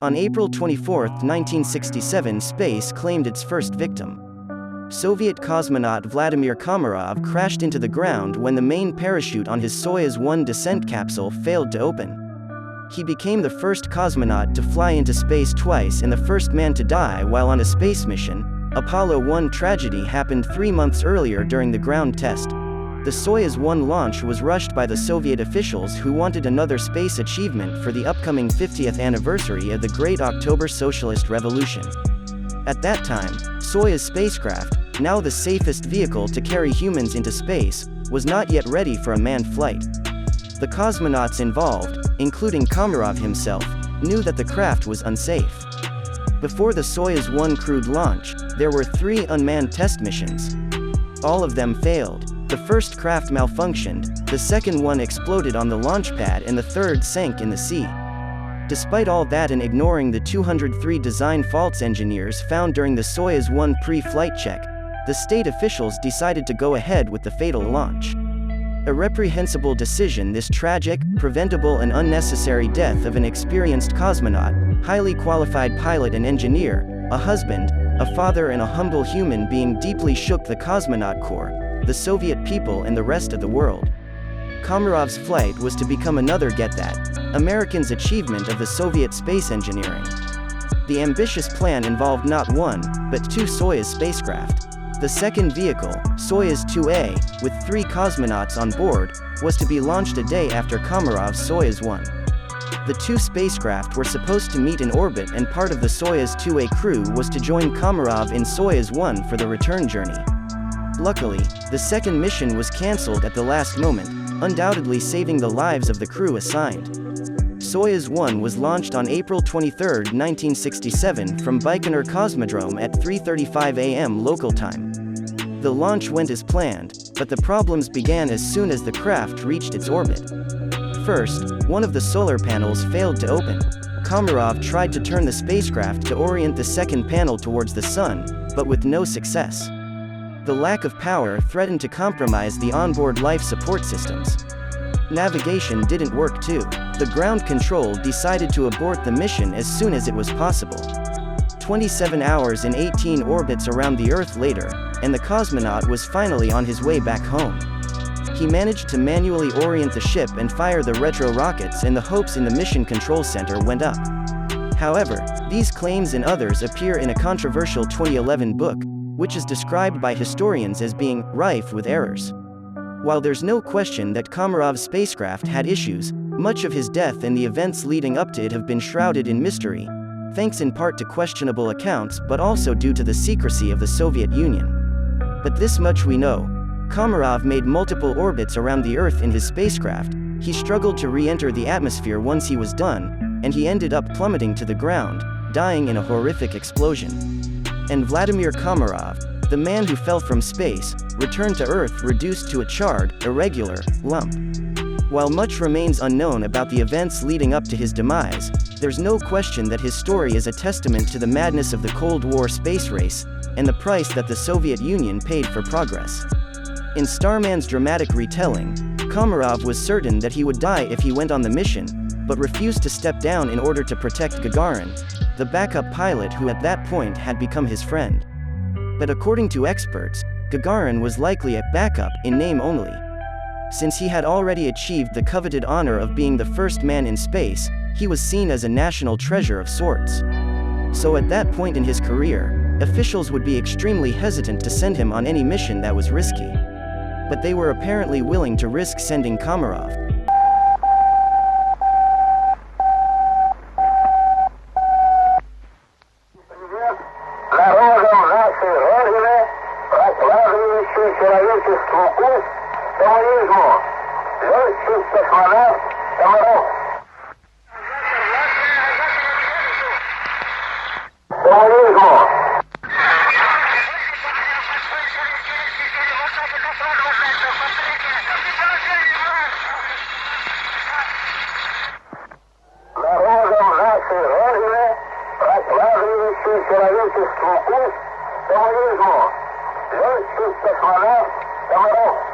On April 24, 1967, space claimed its first victim. Soviet cosmonaut Vladimir Komarov crashed into the ground when the main parachute on his Soyuz 1 descent capsule failed to open. He became the first cosmonaut to fly into space twice and the first man to die while on a space mission. Apollo 1 tragedy happened 3 months earlier during the ground test. The Soyuz 1 launch was rushed by the Soviet officials who wanted another space achievement for the upcoming 50th anniversary of the Great October Socialist Revolution. At that time, Soyuz spacecraft, now the safest vehicle to carry humans into space, was not yet ready for a manned flight. The cosmonauts involved, including Komarov himself, knew that the craft was unsafe. Before the Soyuz 1 crewed launch, there were 3 unmanned test missions. All of them failed. The first craft malfunctioned, the second one exploded on the launch pad, and the third sank in the sea. Despite all that and ignoring the 203 design faults engineers found during the Soyuz 1 pre-flight check, the state officials decided to go ahead with the fatal launch. A reprehensible decision, this tragic, preventable and unnecessary death of an experienced cosmonaut, highly qualified pilot and engineer, a husband, a father and a humble human being deeply shook the cosmonaut corps, the Soviet people and the rest of the world. Komarov's flight was to become another Americans' achievement of the Soviet space engineering. The ambitious plan involved not 1, but 2 Soyuz spacecraft. The second vehicle, Soyuz 2A, with 3 cosmonauts on board, was to be launched a day after Komarov's Soyuz 1. The 2 spacecraft were supposed to meet in orbit, and part of the Soyuz 2A crew was to join Komarov in Soyuz 1 for the return journey. Luckily, the second mission was cancelled at the last moment, undoubtedly saving the lives of the crew assigned. Soyuz 1 was launched on April 23, 1967 from Baikonur Cosmodrome at 3:35 a.m. local time. The launch went as planned, but the problems began as soon as the craft reached its orbit. First, one of the solar panels failed to open. Komarov tried to turn the spacecraft to orient the second panel towards the sun, but with no success. The lack of power threatened to compromise the onboard life support systems. Navigation didn't work too. The ground control decided to abort the mission as soon as it was possible. 27 hours and 18 orbits around the Earth later, and the cosmonaut was finally on his way back home. He managed to manually orient the ship and fire the retro rockets, and the hopes in the Mission Control Center went up. However, these claims and others appear in a controversial 2011 book, which is described by historians as being rife with errors. While there's no question that Komarov's spacecraft had issues, much of his death and the events leading up to it have been shrouded in mystery, thanks in part to questionable accounts but also due to the secrecy of the Soviet Union. But this much we know: Komarov made multiple orbits around the Earth in his spacecraft, he struggled to re-enter the atmosphere once he was done, and he ended up plummeting to the ground, dying in a horrific explosion. And Vladimir Komarov, the man who fell from space, returned to Earth reduced to a charred, irregular lump. While much remains unknown about the events leading up to his demise, there's no question that his story is a testament to the madness of the Cold War space race, and the price that the Soviet Union paid for progress. In Starman's dramatic retelling, Komarov was certain that he would die if he went on the mission, but refused to step down in order to protect Gagarin, the backup pilot who at that point had become his friend. But according to experts, Gagarin was likely a backup in name only. Since he had already achieved the coveted honor of being the first man in space, he was seen as a national treasure of sorts. So at that point in his career, officials would be extremely hesitant to send him on any mission that was risky. But they were apparently willing to risk sending Komarov. Человечеству курс коммунизму. Легкий космонавт Комаров.